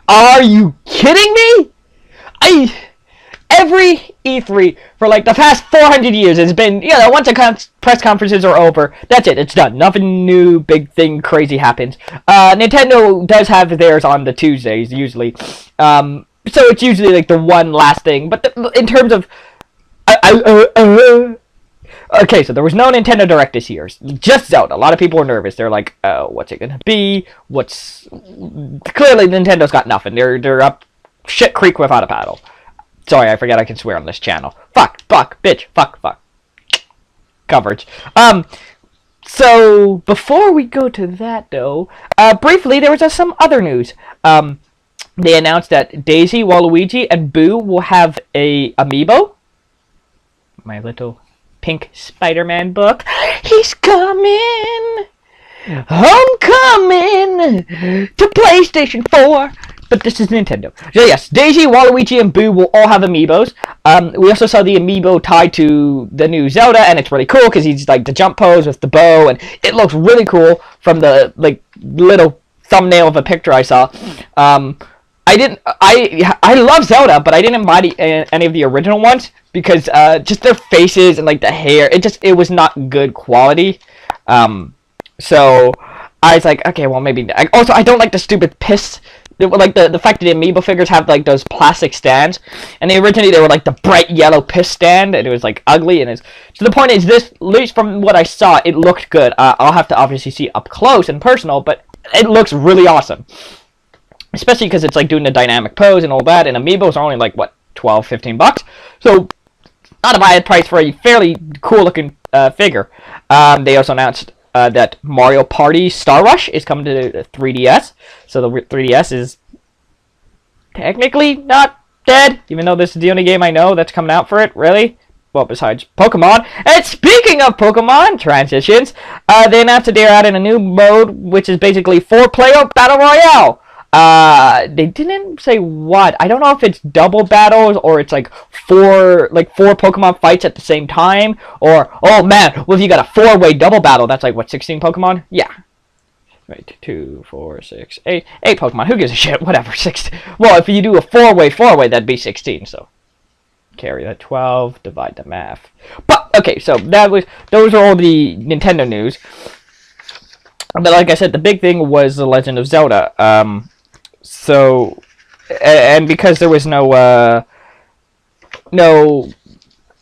Are you kidding me? Every E3 for like the past 400 years has been, once the press conferences are over, that's it, it's done. Nothing new, big thing, crazy happens. Nintendo does have theirs on the Tuesdays, usually. So it's usually like the one last thing. But in terms of... Okay, so there was no Nintendo Direct this year. Just Zelda. A lot of people were nervous. They're like, what's it gonna be? Clearly, Nintendo's got nothing. They're up shit creek without a paddle. Sorry, I forget I can swear on this channel. Fuck, bitch, fuck. Coverage. So, before we go to that, though, briefly, there was some other news. They announced that Daisy, Waluigi, and Boo will have a amiibo. My little pink Spider-Man book. He's coming! Homecoming! To PlayStation 4! But this is Nintendo. So yes, Daisy, Waluigi, and Boo will all have amiibos. We also saw the amiibo tied to the new Zelda, and it's really cool because he's like the jump pose with the bow, and it looks really cool from the little thumbnail of a picture I saw. I love Zelda, but I didn't buy any of the original ones because just their faces and like the hair, it was not good quality. So I was like, okay, well maybe. Also, I don't like the stupid piss. Like the fact that the amiibo figures have like those plastic stands, and originally they were like the bright yellow piss stand, and it was like ugly. And so the point is, this, at least from what I saw, it looked good. I'll have to obviously see up close and personal, but it looks really awesome. Especially because it's like doing the dynamic pose and all that, and amiibos are only like what, $12-15, so not a bad price for a fairly cool looking figure. They also announced that Mario Party Star Rush is coming to the 3DS, so the 3DS is technically not dead, even though this is the only game I know that's coming out for it, really. Well, besides Pokemon. And speaking of Pokemon transitions, they announced that they're adding a new mode, which is basically 4-player Battle Royale. They didn't say what. I don't know if it's double battles or it's like four Pokemon fights at the same time, or oh man, well if you got a 4-way double battle, that's like what, 16 Pokemon? Yeah. Right, 2, 4, 6, 8 Pokemon. Who gives a shit? Whatever. 6. Well, if you do a 4-way, that'd be 16. So carry that 12, divide the math. But okay, so those are all the Nintendo news. But like I said, the big thing was The Legend of Zelda. So, and because there was no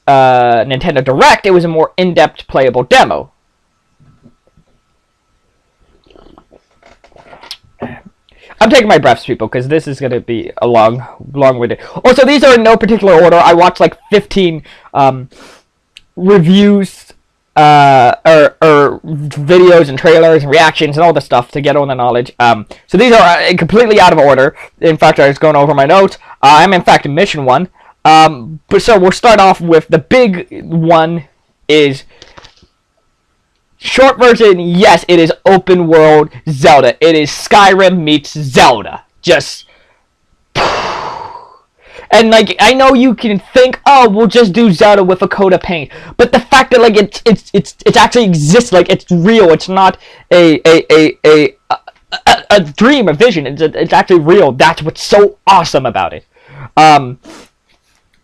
Nintendo Direct, it was a more in-depth playable demo. I'm taking my breaths, people, because this is going to be a long-winded. Also, these are in no particular order. I watched like 15 reviews, or videos and trailers and reactions and all this stuff to get all the knowledge. So these are completely out of order. In fact, I was going over my notes. I'm in fact in Mission 1. But so we'll start off with the big one is... Short version, yes, it is open world Zelda. It is Skyrim meets Zelda. Just... And like, I know you can think, oh, we'll just do Zelda with a coat of paint, but the fact that like it actually exists, like it's real. It's not a dream, a vision. It's actually real. That's what's so awesome about it.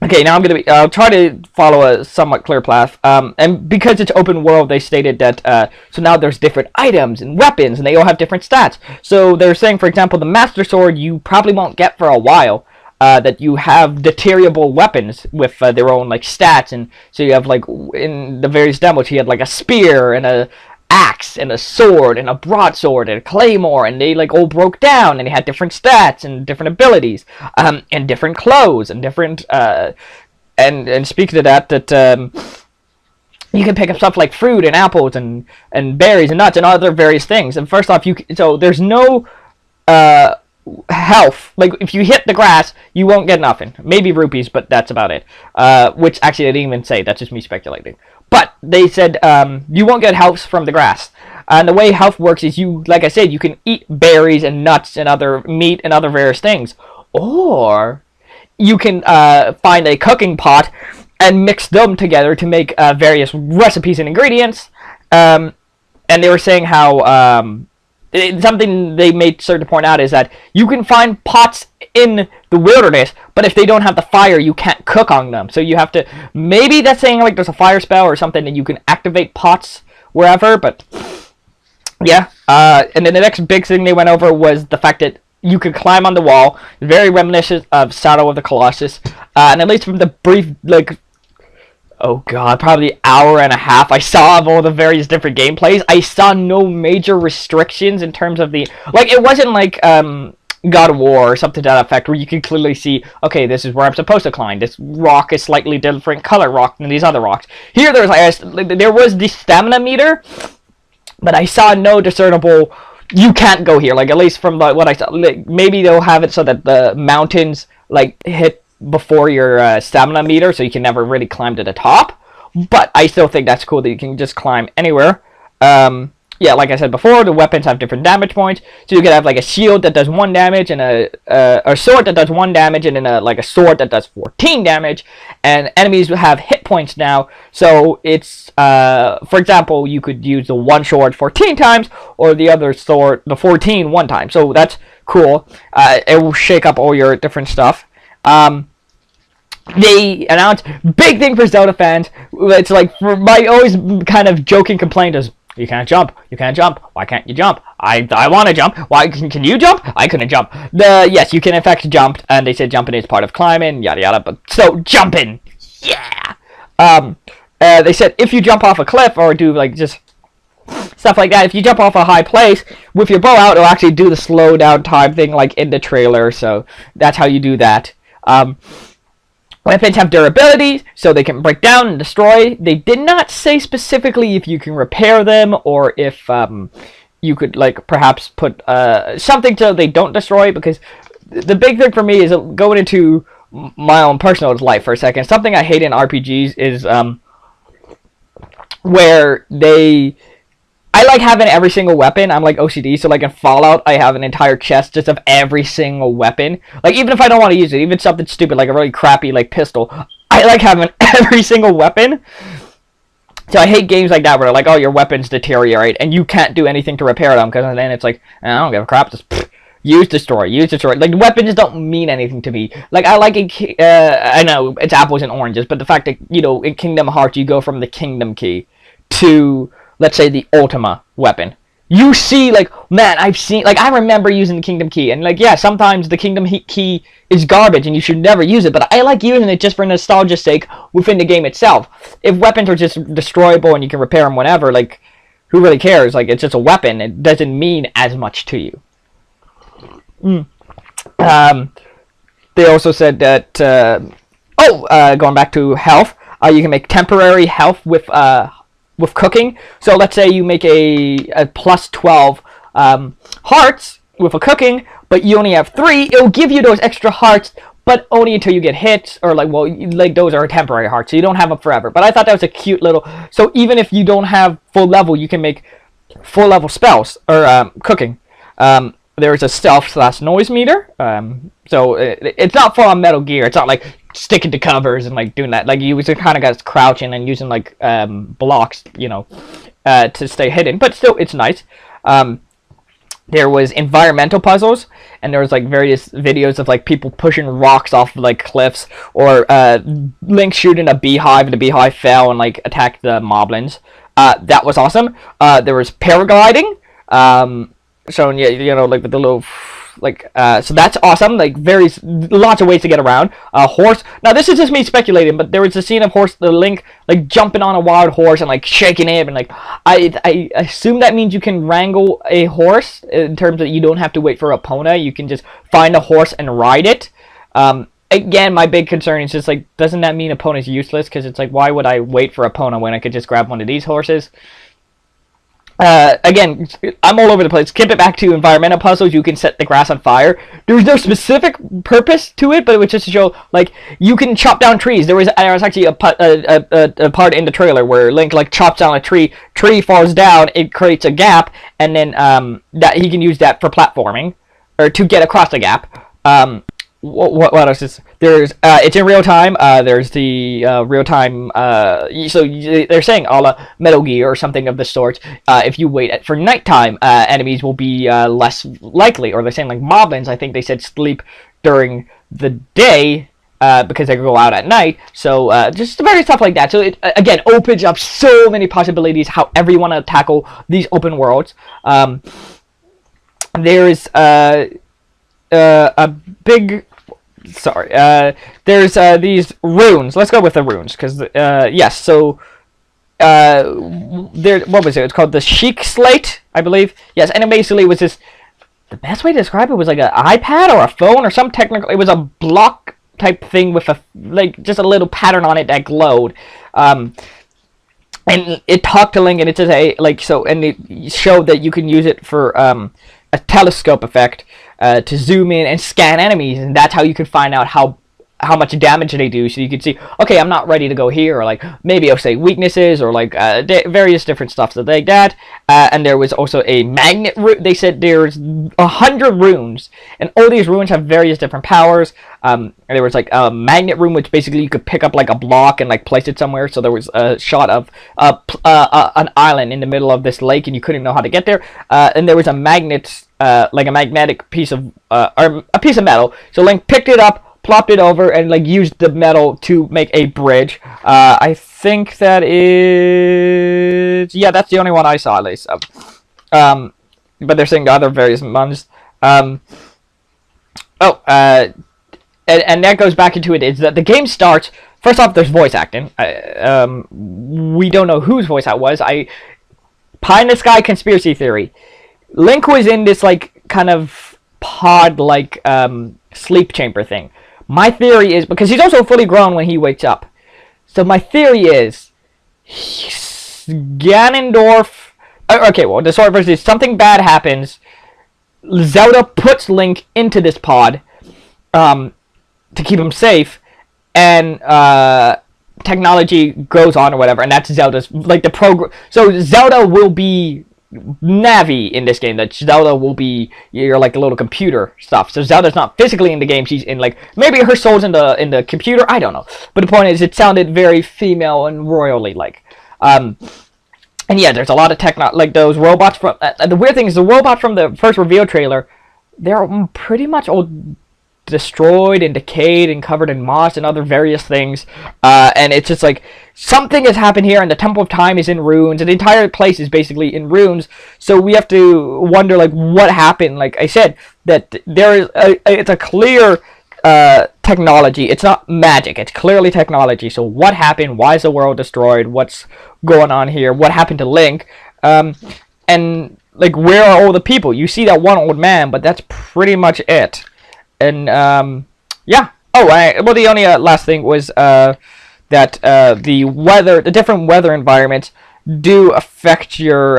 Okay, now I'll try to follow a somewhat clear path. And because it's open world, they stated that so now there's different items and weapons, and they all have different stats. So they're saying, for example, the Master Sword you probably won't get for a while. That you have deteriorable weapons with their own like stats, and so you have like in the various demos you had like a spear and a axe and a sword and a broadsword and a claymore, and they like all broke down and they had different stats and different abilities, and different clothes and different and speaking of that you can pick up stuff like fruit and apples and berries and nuts and other various things. And first off, so there's no health. Like if you hit the grass, you won't get nothing. Maybe rupees, but that's about it. Which actually I didn't even say. That's just me speculating. But they said you won't get health from the grass. And the way health works is like I said, you can eat berries and nuts and other meat and other various things, or you can find a cooking pot and mix them together to make various recipes and ingredients. And they were saying how something they made certain to point out is that you can find pots in the wilderness, but if they don't have the fire, you can't cook on them. So you have to, maybe that's saying like there's a fire spell or something that you can activate pots wherever, but yeah. And then the next big thing they went over was the fact that you could climb on the wall, very reminiscent of Shadow of the Colossus, and at least from the brief, like, oh god, probably hour and a half I saw of all the various different gameplays, I saw no major restrictions in terms of the, like, it wasn't like God of War or something to that effect where you can clearly see, okay, this is where I'm supposed to climb, this rock is slightly different color rock than these other rocks. Here there was the stamina meter, but I saw no discernible, you can't go here, like, at least from what I saw, like, maybe they'll have it so that the mountains, like, hit before your stamina meter, so you can never really climb to the top, but I still think that's cool that you can just climb anywhere. Yeah, like I said before, the weapons have different damage points, so you could have like a shield that does 1 damage, and a sword that does 1 damage, and then like a sword that does 14 damage, and enemies have hit points now, so it's, for example, you could use the one sword 14 times, or the other sword, the 14 one time, so that's cool. It will shake up all your different stuff. They announced, big thing for Zelda fans, it's like, for my always kind of joking complaint is, you can't jump. You can't jump. Why can't you jump? I want to jump. Why can you jump? I couldn't jump. Yes, you can in fact jump, and they said jumping is part of climbing, yada yada. But so jumping, yeah. They said if you jump off a cliff or do like just stuff like that, if you jump off a high place with your bow out, it'll actually do the slow down time thing like in the trailer. So that's how you do that. Weapons have durability, so they can break down and destroy. They did not say specifically if you can repair them, or if you could, like, perhaps put something so they don't destroy, because the big thing for me is going into my own personal life for a second. Something I hate in RPGs is where I like having every single weapon. I'm like OCD, so like in Fallout, I have an entire chest just of every single weapon. Like, even if I don't want to use it, even something stupid like a really crappy like pistol, I like having every single weapon. So I hate games like that where like, oh, your weapons deteriorate and you can't do anything to repair them, because then it's like, I don't give a crap, just use, destroy, use, destroy. Like, weapons don't mean anything to me. Like, I like it, I know it's apples and oranges, but the fact that, you know, in Kingdom Hearts you go from the Kingdom Key to, let's say, the Ultima weapon. You see, like, man, I remember using the Kingdom Key, and, like, yeah, sometimes the Kingdom Key is garbage, and you should never use it, but I like using it just for nostalgia's sake within the game itself. If weapons are just destroyable and you can repair them whenever, like, who really cares? Like, it's just a weapon. It doesn't mean as much to you. They also said that, going back to health, you can make temporary health with cooking. So let's say you make a plus 12 hearts with a cooking, but you only have 3. It'll give you those extra hearts, but only until you get hit, or like, well, like, those are temporary hearts, so you don't have them forever. But I thought that was a cute little, so even if you don't have full level, you can make full level spells, or cooking. There's a stealth/noise meter, so it's not full on Metal Gear. It's not like sticking to covers and like doing that. Like, you kind of got crouching and using like blocks, you know, to stay hidden. But still, it's nice. There was environmental puzzles, and there was like various videos of like people pushing rocks off like cliffs, or Link shooting a beehive, and the beehive fell and like attacked the moblins. That was awesome. There was paragliding. Showing you know, like with the little, like, so that's awesome. Like, lots of ways to get around. Horse. Now, this is just me speculating, but there was a scene of the Link like jumping on a wild horse and like shaking it, and like I assume that means you can wrangle a horse, in terms that you don't have to wait for Epona. You can just find a horse and ride it. Again, my big concern is just like, doesn't that mean Epona's useless? Because it's like, why would I wait for Epona when I could just grab one of these horses? Again, I'm all over the place. Skip it back to environmental puzzles. You can set the grass on fire. There's no specific purpose to it, but it was just to show, like, you can chop down trees. There was actually a part in the trailer where Link, like, chops down a tree falls down, it creates a gap, and then that he can use that for platforming, or to get across the gap. what else is there's it's in real time. There's the real time. They're saying a la Metal Gear or something of the sort. If you wait for nighttime, enemies will be less likely. Or they're saying like moblins. I think they said sleep during the day. Because they go out at night, so just various stuff like that. So it again opens up so many possibilities however you want to tackle these open worlds. There's a big there's these runes. Let's go with the runes because yes. So there, what was it? It's called the Sheik Slate, I believe. Yes, and it basically was this. The best way to describe it was like an iPad or a phone or some technical. It was a block type thing with a just a little pattern on it that glowed, and it talked to Link, and it says and it showed that you can use it for a telescope effect to zoom in and scan enemies, and that's how you could find out how much damage they do. So you could see, okay, I'm not ready to go here, or like maybe I'll say weaknesses, or like various different stuff like that. And there was also a magnet rune. They said there's 100 runes, and all these runes have various different powers. There was like a magnet rune, which basically you could pick up like a block and like place it somewhere. So there was a shot of an island in the middle of this lake, and you couldn't know how to get there. And there was a magnet, like a magnetic piece of or a piece of metal. So Link picked it up, plopped it over, and like used the metal to make a bridge. I think that is, yeah, that's the only one I saw at least. But they're saying other various ones. And that goes back into it is that the game starts. First off, there's voice acting. We don't know whose voice that was. Pie in the sky conspiracy theory. Link was in this like kind of pod like sleep chamber thing. My theory is, because he's also fully grown when he wakes up. So my theory is, Ganondorf. Okay, well, the story version is something bad happens. Zelda puts Link into this pod to keep him safe, and technology goes on or whatever, and that's Zelda's, like, the program. So Zelda will be Navi in this game. That Zelda will be your like a little computer stuff. So Zelda's not physically in the game. She's in like maybe her soul's in the computer. I don't know. But the point is, it sounded very female and royally like. And yeah, there's a lot of like those robots from. The weird thing is, the robots from the first reveal trailer, they're pretty much all destroyed and decayed and covered in moss and other various things, and it's just like something has happened here, and the Temple of Time is in ruins, and the entire place is basically in ruins. So we have to wonder like what happened. Like I said, that there is it's a clear technology. It's not magic. It's clearly technology. So what happened? Why is the world destroyed? What's going on here? What happened to Link? And like, where are all the people? You see that one old man, but that's pretty much it. And yeah. Oh, well, the only last thing was that the different weather environments do affect your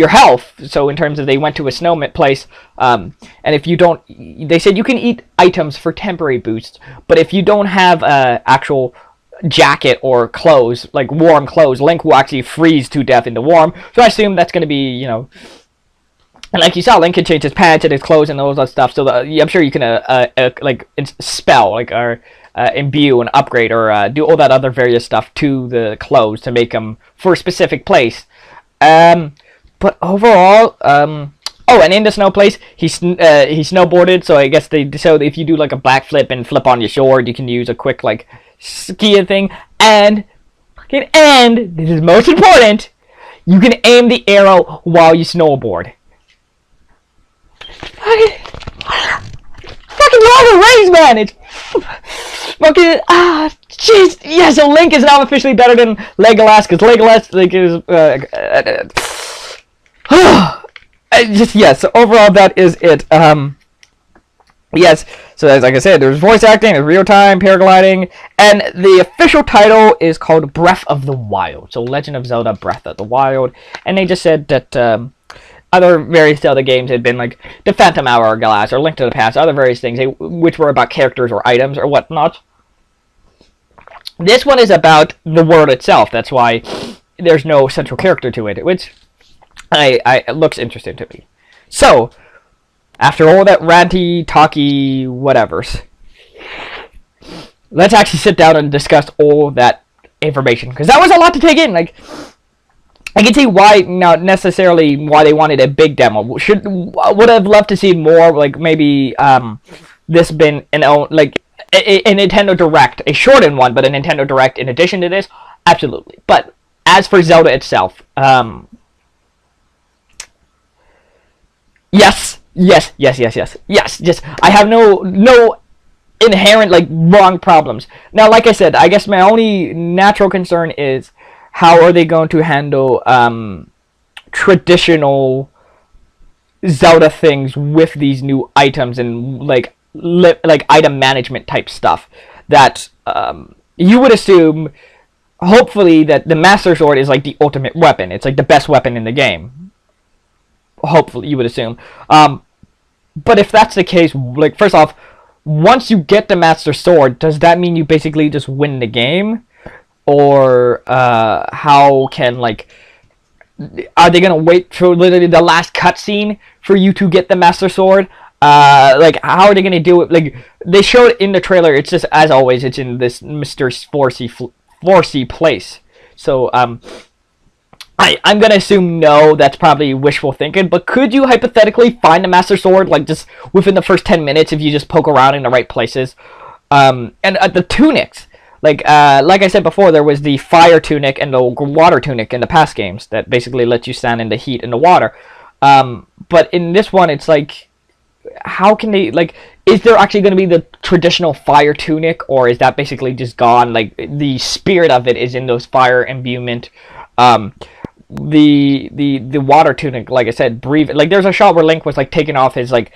health. So in terms of, they went to a snow place, and if you don't, they said you can eat items for temporary boosts, but if you don't have actual jacket or clothes, like warm clothes, Link will actually freeze to death in the warm. So I assume that's going to be, you know. And like you saw, Link can change his pants and his clothes and all that stuff. So I'm sure you can like spell, like, or imbue and upgrade, or do all that other various stuff to the clothes to make them for a specific place. But overall, oh, and in the snow place, he snowboarded. So I guess so if you do like a backflip and flip on your sword, you can use a quick like skiing thing. And this is most important, you can aim the arrow while you snowboard. Fucking Lord of the Rings, man! It's fucking jeez. Yeah, so Link is now officially better than Legolas, because Legolas like is just yeah. So overall, that is it. Yes. So as like I said, there's voice acting, there's real time paragliding, and the official title is called Breath of the Wild. So Legend of Zelda: Breath of the Wild, and they just said that. Other various Zelda games had been like the Phantom Hourglass or Link to the Past, other various things which were about characters or items or whatnot. This one is about the world itself. That's why there's no central character to it, which it looks interesting to me. So, After all that ranty, talky, whatevers, let's actually sit down and discuss all that information, because that was a lot to take in. Like, I can see why, not necessarily why they wanted a big demo. Would have loved to see more, like maybe this been like a Nintendo Direct, a shortened one, but a Nintendo Direct in addition to this, absolutely. But as for Zelda itself, yes. Just I have no inherent like wrong problems. Now, like I said, I guess my only natural concern is how are they going to handle traditional Zelda things with these new items and like item management type stuff that you would assume, hopefully, that the Master Sword is like the ultimate weapon. It's like the best weapon in the game. Hopefully, you would assume. But if that's the case, like, first off, once you get the Master Sword, does that mean you basically just win the game? Or how can, like, are they gonna wait for literally the last cutscene for you to get the Master Sword? Like, how are they gonna do it? Like, they showed it in the trailer. It's just, as always, it's in this Mr. Forcey place. So, I'm gonna assume no, that's probably wishful thinking, but could you hypothetically find a Master Sword, like, just within the first 10 minutes if you just poke around in the right places? And the tunics, like I said before, there was the fire tunic and the water tunic in the past games that basically let you stand in the heat and the water. But in this one, it's like, how can they, like, is there actually going to be the traditional fire tunic, or is that basically just gone? Like, the spirit of it is in those fire imbuement. The water tunic, like I said, like, there's a shot where Link was like taking off his like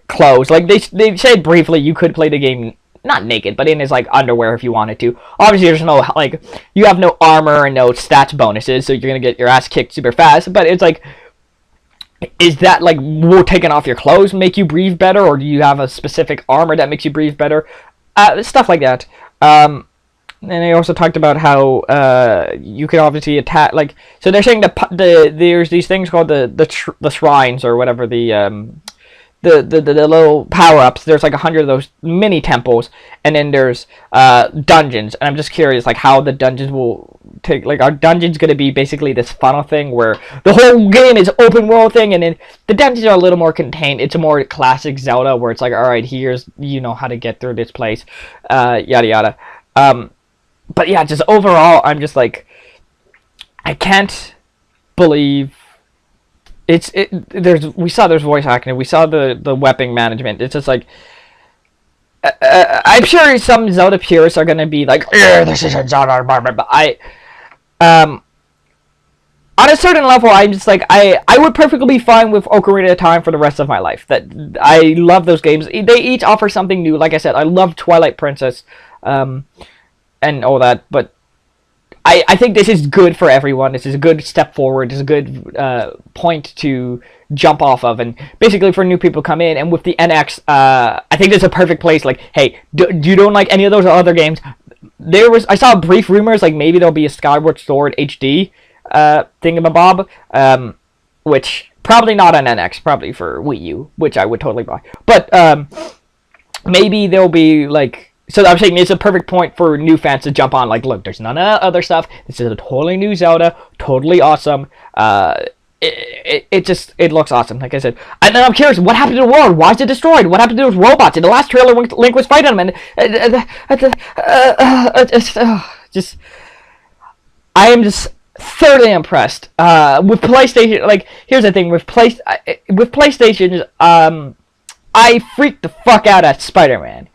clothes. Like, they said briefly you could play the game not naked, but in his like underwear if you wanted to. Obviously, there's no, like, you have no armor and no stats bonuses, so you're gonna get your ass kicked super fast. But it's like, is that, like, will taking off your clothes make you breathe better, or do you have a specific armor that makes you breathe better? Stuff like that. And they also talked about how you can obviously attack, like, so they're saying that there's these things called the shrines, or whatever, the little power-ups. There's like 100 of those mini temples, and then there's dungeons. And I'm just curious, like, how the dungeons will take, like, are dungeons going to be basically this funnel thing where the whole game is open world thing, and then the dungeons are a little more contained. It's a more classic Zelda where it's like, all right, here's, you know, how to get through this place, yada yada. But yeah, just overall, I'm just like, I can't believe we saw there's voice acting, we saw the weapon management. It's just like, I'm sure some Zelda purists are gonna be like, this isn't Zelda, but on a certain level, I'm just like, I would perfectly be fine with Ocarina of Time for the rest of my life. That I love those games. They each offer something new. Like I said, I love Twilight Princess, and all that, but I think this is good for everyone. This is a good step forward. This is a good point to jump off of, and basically for new people to come in. And with the NX, I think this is a perfect place. Like, hey, you don't like any of those other games? I saw brief rumors, like, maybe there'll be a Skyward Sword HD thingamabob, which probably not on NX, probably for Wii U, which I would totally buy. But maybe there'll be, like, so I'm saying it's a perfect point for new fans to jump on. Like, look, there's none of that other stuff. This is a totally new Zelda, totally awesome. It looks awesome, like I said. And then I'm curious, what happened to the world? Why is it destroyed? What happened to those robots? In the last trailer, Link was fighting them, and just, I am just thoroughly impressed with PlayStation. Like, here's the thing with PlayStation, I freaked the fuck out at Spider-Man.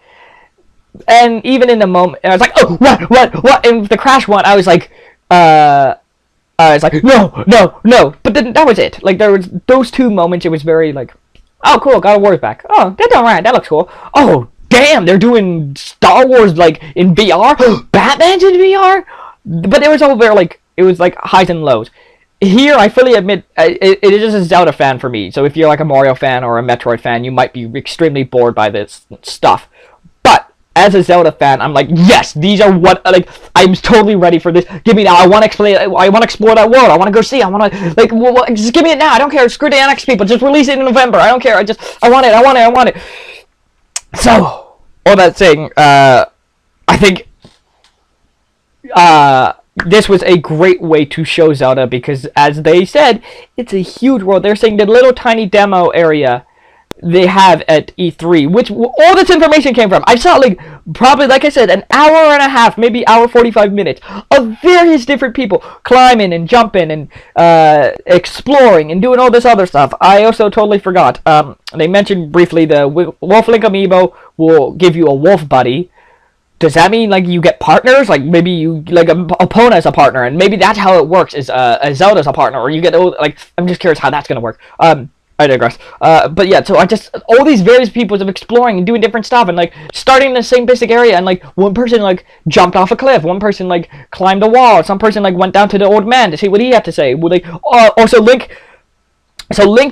And even in the moment, I was like, oh, what? And with the Crash one, I was like, no. But then that was it. Like, there was those two moments. It was very like, oh, cool, God of War's back. Oh, that's alright. That looks cool. Oh, damn, they're doing Star Wars like in VR. Batman's in VR. But it was all very like, it was like highs and lows. Here, I fully admit, it is just a Zelda fan for me. So if you're like a Mario fan or a Metroid fan, you might be extremely bored by this stuff. But as a Zelda fan, I'm like, yes, these are what, like, I'm totally ready for this. Give me now. I want to explain. I want to explore that world. I want to go see. I want to, like, just give me it now. I don't care. Screw the NX people. Just release it in November. I don't care. I want it. I want it. I want it. So, all that saying, I think, this was a great way to show Zelda because, as they said, it's a huge world. They're saying the little tiny demo area they have at E3, which all this information came from. I saw, like, probably, like I said, an hour and a half, maybe hour 45 minutes of various different people climbing and jumping and exploring and doing all this other stuff. I also totally forgot. They mentioned briefly the Wolf Link amiibo will give you a wolf buddy. Does that mean, like, you get partners? Like, maybe you, like, Epona is a partner, and maybe that's how it works, is Zelda's a partner, or you get, like, I'm just curious how that's gonna work. I digress. But yeah, so all these various people of exploring and doing different stuff, and, like, starting in the same basic area, and, like, one person, like, jumped off a cliff, one person, like, climbed a wall, some person, like, went down to the old man to see what he had to say. Well, like, also Link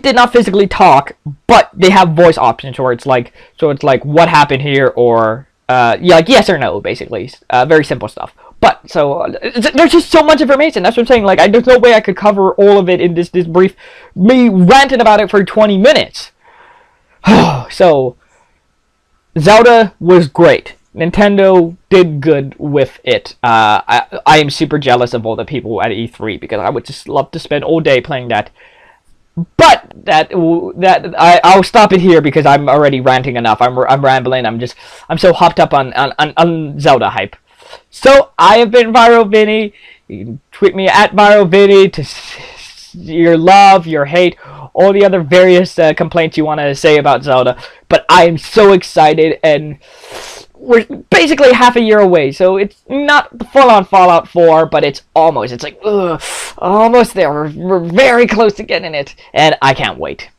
did not physically talk, but they have voice options where it's like, what happened here, or, yeah, like, yes or no, basically. Very simple stuff. But, so, there's just so much information. That's what I'm saying. Like, there's no way I could cover all of it in this brief, me ranting about it for 20 minutes. So, Zelda was great. Nintendo did good with it. I am super jealous of all the people at E3 because I would just love to spend all day playing that. But I'll stop it here because I'm already ranting enough. I'm rambling. I'm so hopped up on Zelda hype. So I have been Viral Vinny. You can tweet me at Viral Vinny to your love, your hate, all the other various complaints you want to say about Zelda. But I am so excited, and we're basically half a year away. So it's not the full-on Fallout 4, but it's almost. It's like, almost there. We're very close to getting it, and I can't wait.